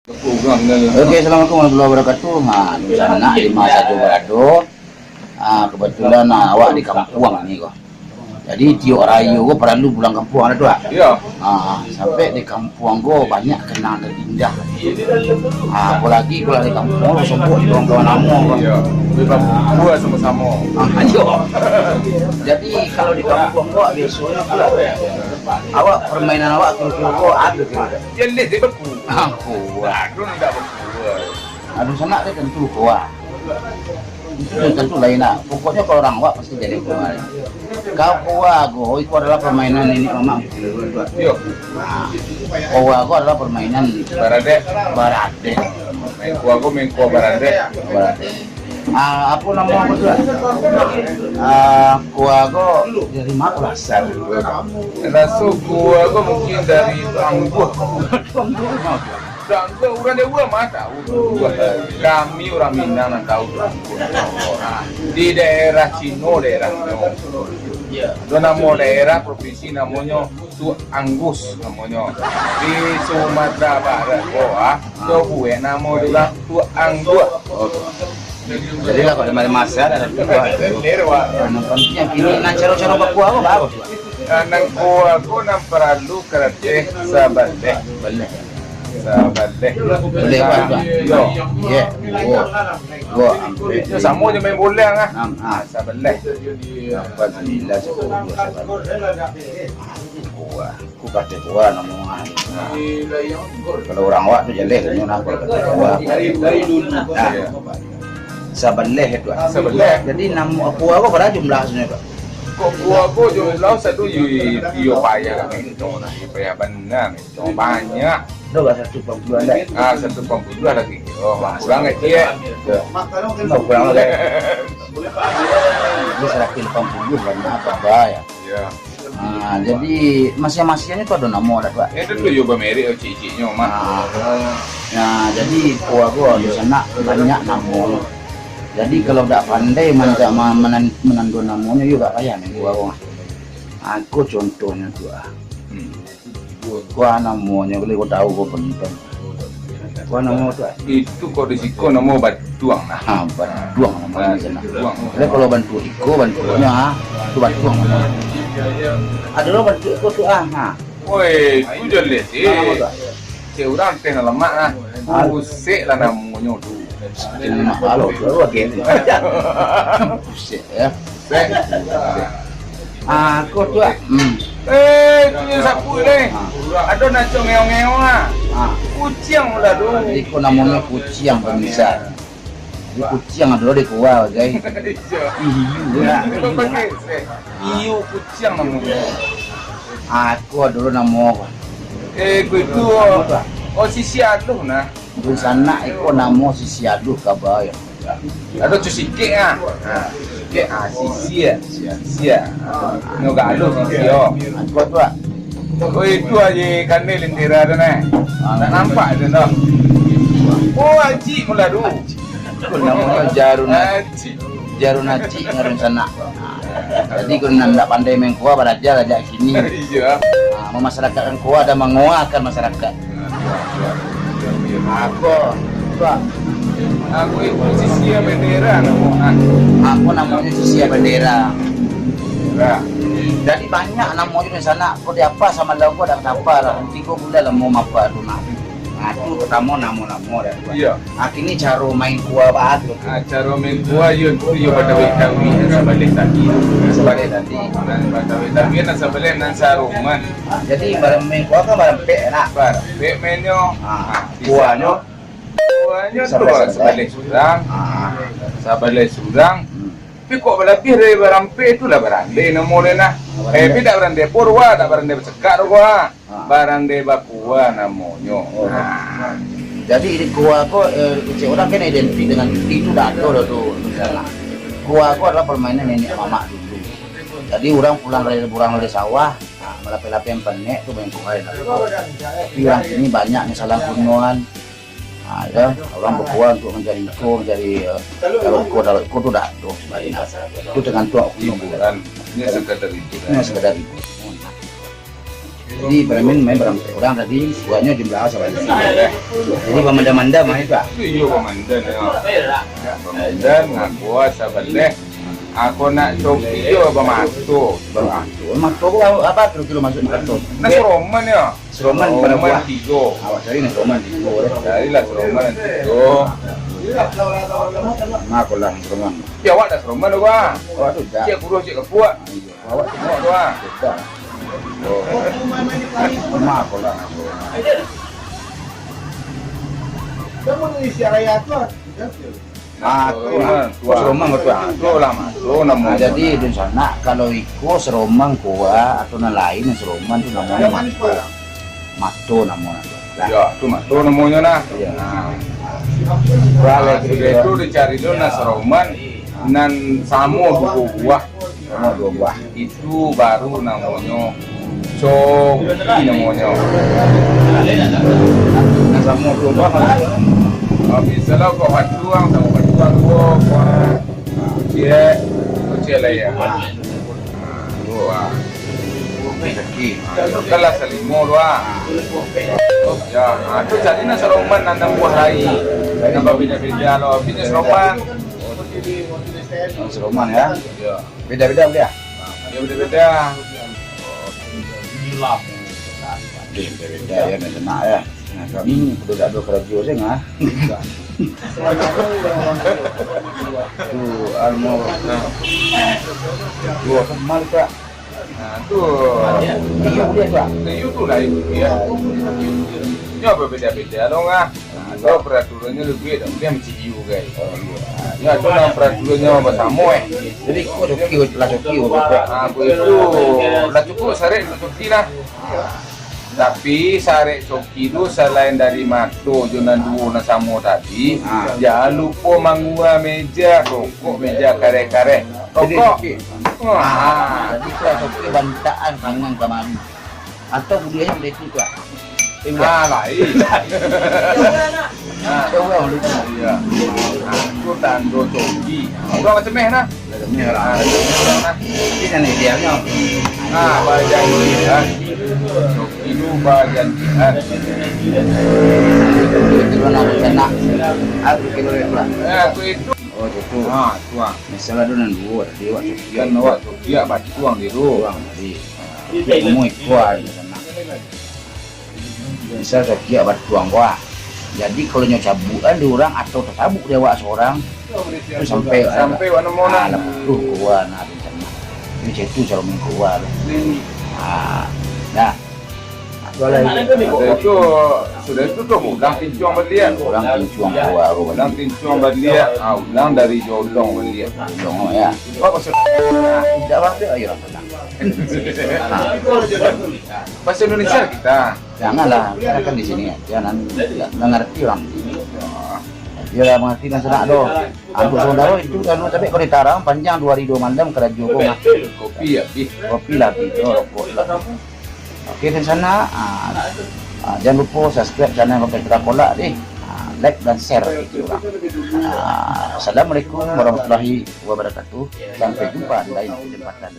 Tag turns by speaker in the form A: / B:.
A: Oke, assalamualaikum warahmatullahi wabarakatuh. Nah, di sana di masa Jogarado, kebetulan awak di kampung nih kok. Jadi Tio Rayu gue perlu pulang kampung ada tuh.
B: Iya.
A: Sampai di kampung gue banyak kenangan terindah. Apalagi kalau di kampung lu sembuh di kawan kamu.
B: Iya. Gua sama-sama.
A: Ayo. Jadi kalau di kampung gua biasanya awak permainan awak kira-kira gua ada kira.
B: Jelas dia beku.
A: Kuat.
B: Aku tidak beku.
A: Aduh sana dia tentu kuat. Itu tentu lain lah. Pokoknya kalau orang awak pasti jadi kuat. Kau kuat, itu adalah permainan ini memang.
B: Iya.
A: Kuat adalah permainan
B: Barade.
A: barade.
B: Main kuah barade.
A: Barade. Apa nama aku tuh? Kuago dari Makassar.
B: Lalu kuah gua mungkin dari Tangguh. Tangguh orang Dewa mah tahu. Kami orang Minang tahu Tangguh. Di daerah Cino, daerah
A: Iya.
B: Itu nama daerah provinsi namanya Tu Anggus namanya. Di Sumatera Barat, itu gue nama dia Tu Anggus.
A: Jadi lah kalau dari masa ada kuah. Yang kini nan caro-caro kuah apa bagus.
B: Nang kuah ko nang perlu kerja sabaleh. Sabaleh.
A: Boleh Pak.
B: Yo.
A: Iya. Gua
B: Yo sama je main bola ah. Sabaleh.
A: Apa gila kuah. Ku kata kuah namungan. Kalau orang awak tu jelek punya nak kuah. Sabaleh itu.
B: Sabaleh.
A: Jadi nama kuah apa berapa jumlah sebenarnya Pak?
B: Kok kuah ko jumlah satu yo payah itu nah. Payah benar itu banyak.
A: Dah satu pembulan dah.
B: 1.2 lagi. Oh, kurang aja.
A: Mau kurang lagi. Ini 180 banyak apa ya?
B: Ya.
A: Jadi masing-masingnya itu ada nama ada Pak.
B: Itu tuh yo bameri cici-cinya mah.
A: Nah, jadi kuah gua di sana banyak nama. Jadi kalau tak pandai menandu namanya juga kayak nih kuah. Aku contohnya tuh kuah namanya kalau kau tahu kau penting. Kuah nama tuh
B: Itu kok di siko nama batuang nah.
A: Bantuang namanya di sana. Jadi kalau bantu iko bantunya itu bantuang namanya. Ada lo bantu iko tuh
B: Woi, itu jelas sih. Seorang teh lemak nah. Pusik lah namanya tuh.
A: Kalau gitu. Pusing ya. Aku tuh
B: Itu yang sapu deh. Ada naco ngeong-ngeong ah. Kucing lah tuh.
A: Iko namanya kucing pemirsa. Jadi kucing ada di kuah guys.
B: Iyo kucing namanya.
A: Aku dulu nama
B: Itu sisi aduh nah.
A: di sana iko nama sisi aduh kabaya.
B: Ada cusike ah. Ke sisi ya. Noga aduh sisi yo.
A: Aku tuh
B: Oh itu aja kanne lentera ada nah. Tak nampak ada noh. Oh aji mula du.
A: aku namanya Jarunaci ngaran sana. Jadi kalau nanda pandai main kuah beraja aja sini.
B: Iya.
A: Memasyarakatkan kuah dan menguatkan masyarakat.
B: Aku itu sisi bendera namanya.
A: Aku namanya Sisia Bendera.
B: Nah,
A: Jadi banyak namanya di sana. Kau di apa sama lagu ada apa lah. Nanti kau boleh lah mau apa tu nak. Itu pertama nama-nama dah.
B: iya.
A: Kini cara main kuah bagus.
B: Cara main kuah yo pada witawi sabalik tadi.
A: Sebagai tadi.
B: Pada witawi na sabalik nan saruman.
A: Jadi barang main kuah kan barang pek nak.
B: Bar, be menyo.
A: Kuahnya.
B: Kuahnya tu sabalik surang. Sabalik surang.
A: Hmm.
B: Tapi kok lebih dari barang pe itu lah barande namanya nah. Tidak barande purwa, tak barande bercekak gua. Barande bakua namanya.
A: Jadi ini kuah kok orang kan identik dengan itu dah ada tuh misalnya. Kuah kok adalah permainan nenek mama dulu. Jadi orang pulang dari sawah, melapih-lapih yang penek tuh main kuah. Tapi orang ini banyak nih salah kunoan. Ya, orang berkuah untuk mencari iko, mencari kalau iko tuh dah tuh sebenarnya. Itu dengan tuak kuno bukan.
B: Ini sekedar itu.
A: Ini sekedar itu. Jadi bermain berapa orang tadi buahnya jumlah sama. Jadi pemandang-mandang main pak.
B: Itu iya pemandan ya. Pemandan ngaku sebelah. Aku nak coba iyo bermatu.
A: Masuk apa kilo masuk masuk.
B: Nah Seroman ya.
A: Seroman pada buah.
B: 3.
A: Awak cari nih Seroman 3.
B: Carilah Seroman 3.
A: Aku lah Seroman.
B: Ya awak dah Seroman dah wah.
A: Awak tu dah.
B: Cik kurus cik kepuak.
A: Awak
B: Tengok tu wah.
A: dah. Mak aku lah.
C: Kamu ni siapa raya tu?
A: Seromang betul.
B: Masuk lah masuk nama.
A: Jadi di sana kalau ikut seromang kuah atau lain seromang tu namanya mato namanya.
B: Ya, tu masuk namanya nah.
A: Ya.
B: Nah, itu dicari dulu nah Seroman nan samo 2 buah.
A: Sama 2 buah.
B: Itu baru namanya coki namanya.
A: Nah sama 2 buah
B: Bisa lah kau batuang sama batuang kau dia lah ya. Kalau selimut doa. Ya, tu jadi nak Seroman nanam buah rai. Nampak beda-beda loh. Bisnes Seroman.
A: Seroman ya.
B: Ya.
A: Beda-beda dia.
B: Ya beda-beda.
A: Beda ya nak ya. Nah kami sudah ada kerja saya ngah. Tu almo. Dua kemal pak.
B: Nah, tu.
A: Iya dia pak.
B: Itu tu lah itu ya. Ya berbeda-beda dong ah. Kalau peraturannya lebih dong dia mencium guys. Ya tu lah peraturannya bersama
A: Jadi kau joki lah joki pak.
B: Aku itu lah cukup syarat cukup lah. Tapi syarat coki itu selain dari mato jonan dua nasamo tadi, jangan lupa mangua meja rokok, meja kare-kare rokok.
A: Jadi kalau joki bantaan kangen kemari. Atau budaya boleh itu pak.
B: Lain.
A: Coba dulu.
B: Iya. Itu tando coki. Gua macam nah.
A: Merah. Ini kan idealnya.
B: Bagian jihad. Coki itu bagian jihad.
A: Itu nak kena. Aku kilo itu lah.
B: Aku itu.
A: Oh itu.
B: Tuang.
A: Misalnya dulu nan dua, dia waktu
B: Kan awak coki ya batuang di tu.
A: doang tadi. Mau ikut sana. Misal joki abad tuang wah. Jadi kalau nyocabuan di orang atau tertabuk dia wak seorang itu sampai
B: warna mona.
A: Tuh kuah nah di sana. Ini cetu cara main kuah. Dah.
B: Itu sudah itu tuh ulang tincuang berlian.
A: Orang pincuang kuah
B: Ulang tincuang berlian. Ulang dari jodong berlian.
A: dong ya.
B: Apa maksud?
A: Tidak apa ayo tenang.
B: Bahasa Indonesia kita.
A: Janganlah, karena kan di sini aja nggak ngerti orang. Dia lah mengerti dan senak doh. Ambil saudara itu kan tapi kalau ditarang panjang 2 malam kerja kok
B: Kopi ya,
A: kopi lagi rokok lah. Oke di sana jangan lupa subscribe channel Pakai Cola deh. Like dan share itu orang. Assalamualaikum warahmatullahi wabarakatuh. Sampai jumpa di lain kesempatan.